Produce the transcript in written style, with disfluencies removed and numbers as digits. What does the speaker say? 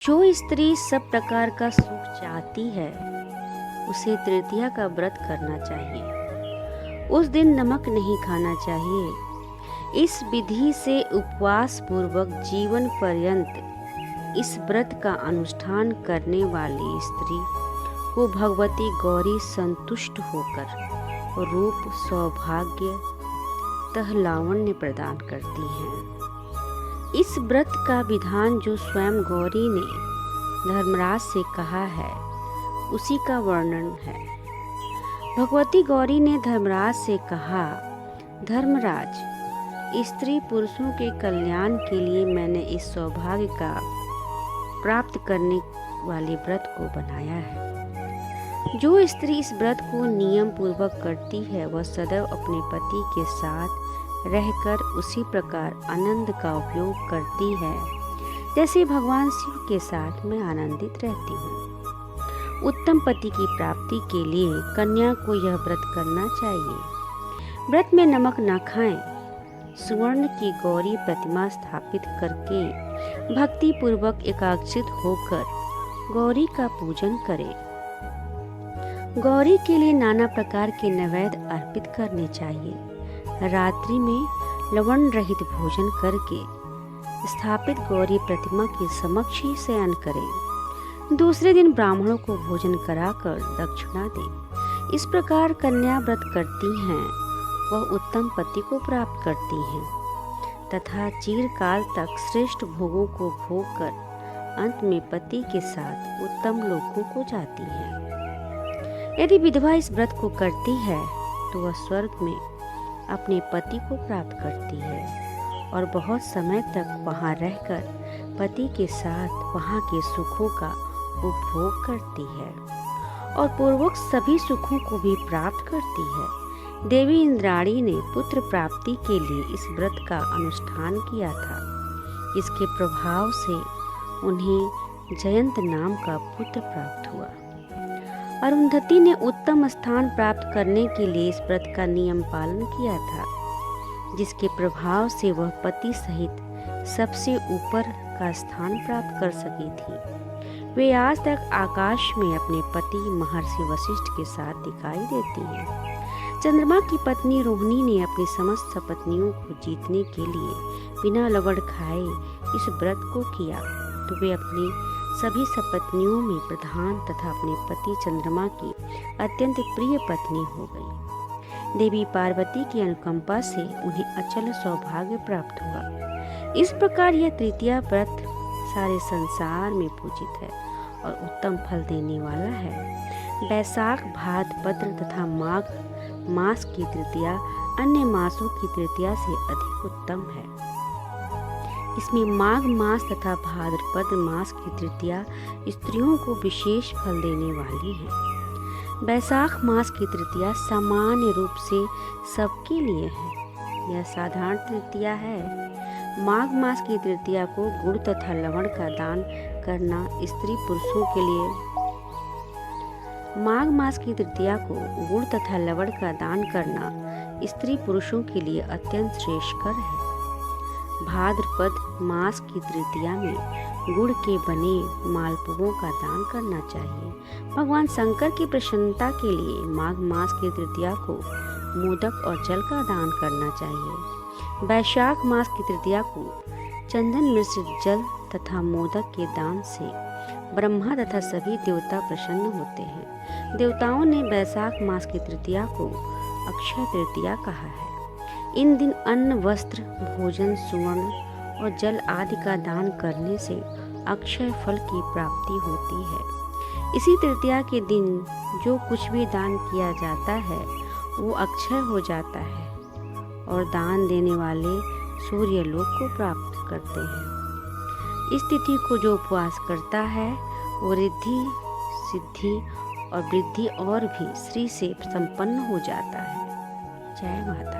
जो स्त्री सब प्रकार का सुख चाहती है उसे तृतीया का व्रत करना चाहिए। उस दिन नमक नहीं खाना चाहिए। इस विधि से उपवास पूर्वक जीवन पर्यंत इस व्रत का अनुष्ठान करने वाली स्त्री को भगवती गौरी संतुष्ट होकर रूप, सौभाग्य तथा लावण्य प्रदान करती हैं। इस व्रत का विधान जो स्वयं गौरी ने धर्मराज से कहा है उसी का वर्णन है। भगवती गौरी ने धर्मराज से कहा, धर्मराज, स्त्री पुरुषों के कल्याण के लिए मैंने इस सौभाग्य का प्राप्त करने वाले व्रत को बनाया है। जो स्त्री इस व्रत को नियम पूर्वक करती है वह सदैव अपने पति के साथ रहकर उसी प्रकार आनंद का उपयोग करती है जैसे भगवान शिव के साथ मैं आनंदित रहती हूँ। उत्तम पति की प्राप्ति के लिए कन्या को यह व्रत करना चाहिए। व्रत में नमक न खाएं। सुवर्ण की गौरी प्रतिमा स्थापित करके भक्ति पूर्वक एकाग्रचित होकर गौरी का पूजन करें। गौरी के लिए नाना प्रकार के नैवेद्य अर्पित करने चाहिए। रात्रि में लवण रहित भोजन करके स्थापित गौरी प्रतिमा के समक्ष ही शयन करें। दूसरे दिन ब्राह्मणों को भोजन कराकर दक्षिणा दें। इस प्रकार कन्या व्रत करती हैं वह उत्तम पति को प्राप्त करती हैं तथा चिरकाल तक श्रेष्ठ भोगों को भोग कर अंत में पति के साथ उत्तम लोकों को जाती हैं। यदि विधवा इस व्रत को करती है तो वह स्वर्ग में अपने पति को प्राप्त करती है और बहुत समय तक वहां रहकर पति के साथ वहां के सुखों का उपभोग करती है और पूर्वक सभी सुखों को भी प्राप्त करती है। देवी इंद्राणी ने पुत्र प्राप्ति के लिए इस व्रत का अनुष्ठान किया था। इसके प्रभाव से उन्हें जयंत नाम का पुत्र प्राप्त हुआ। अरुंधति ने उत्तम स्थान प्राप्त करने के लिए इस व्रत का नियम पालन किया था, जिसके प्रभाव से वह पति सहित सबसे ऊपर का स्थान प्राप्त कर सकी थी। वे आज तक आकाश में अपने पति महर्षि वशिष्ठ के साथ दिखाई देती हैं। चंद्रमा की पत्नी रोहिणी ने अपनी समस्त सपत्नियों को जीतने के लिए बिना लवण खाए इस व्रत को किया तो वे अपनी सभी सपत्नियों में प्रधान तथा अपने पति चंद्रमा की अत्यंत प्रिय पत्नी हो गई। देवी पार्वती की अनुकंपा से उन्हें अचल सौभाग्य प्राप्त हुआ। इस प्रकार यह तृतीया व्रत सारे संसार में पूजित है और उत्तम फल देने वाला है। बैसाख, भाद्रपद तथा माघ मास की तृतीया अन्य मासों की तृतीया से अधिक उत्तम है। इसमें माघ मास तथा भाद्रपद मास की तृतीया स्त्रियों को विशेष फल देने वाली है। बैसाख मास की तृतीया सामान्य रूप से सबके लिए है। यह साधारण तृतीया है। माघ मास की तृतीया को गुड़ तथा लवण का दान करना स्त्री पुरुषों के लिए माघ मास की तृतीया को गुड़ तथा लवण का दान करना स्त्री पुरुषों के लिए अत्यंत श्रेष्ठकर है। भाद्रपद मास की तृतीया में गुड़ के बने मालपुओं का दान करना चाहिए। भगवान शंकर की प्रसन्नता के लिए माघ मास की तृतीया को मोदक और जल का दान करना चाहिए। वैशाख मास की तृतीया को चंदन मिश्रित जल तथा मोदक के दान से ब्रह्मा तथा सभी देवता प्रसन्न होते हैं। देवताओं ने वैशाख मास की तृतीया को अक्षय तृतीया कहा है। इन दिन अन्न, वस्त्र, भोजन, सुवर्ण और जल आदि का दान करने से अक्षय फल की प्राप्ति होती है। इसी तृतीया के दिन जो कुछ भी दान किया जाता है वो अक्षय हो जाता है और दान देने वाले सूर्य लोक को प्राप्त करते हैं। इस तिथि को जो उपवास करता है वो रिद्धि, सिद्धि और वृद्धि और भी श्री से संपन्न हो जाता है। जय माता।